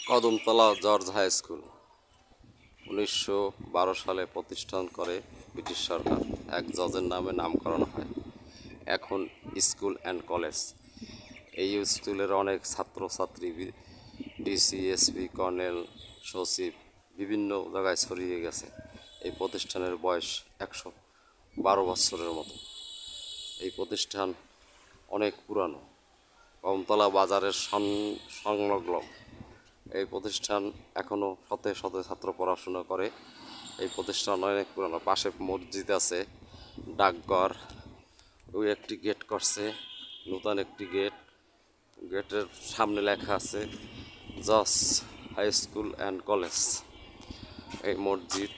Kadamtala George high school 1912 সালে প্রতিষ্ঠান করে ব্রিটিশ সরকার। এক জজের নামে নামকরণ হয় এখন স্কুল অ্যান্ড কলেজ। এই স্কুলের অনেক ছাত্রছাত্রী ডিসি, এসপি, কর্নেল, সচিব বিভিন্ন জায়গায় ছড়িয়ে গেছে। এই প্রতিষ্ঠানের বয়স 112 বছরের মতো। এই প্রতিষ্ঠান অনেক পুরানো, কদমতলা বাজারের সংলগ্ন। এই প্রতিষ্ঠান এখনও শতে শতে ছাত্র পড়াশোনা করে। এই প্রতিষ্ঠান অনেক পুরানো। পাশে মসজিদ আছে, ডাকঘর, ওই একটি গেট করছে, নতুন একটি গেট। গেটের সামনে লেখা আছে জজ হাই স্কুল অ্যান্ড কলেজ। এই মসজিদ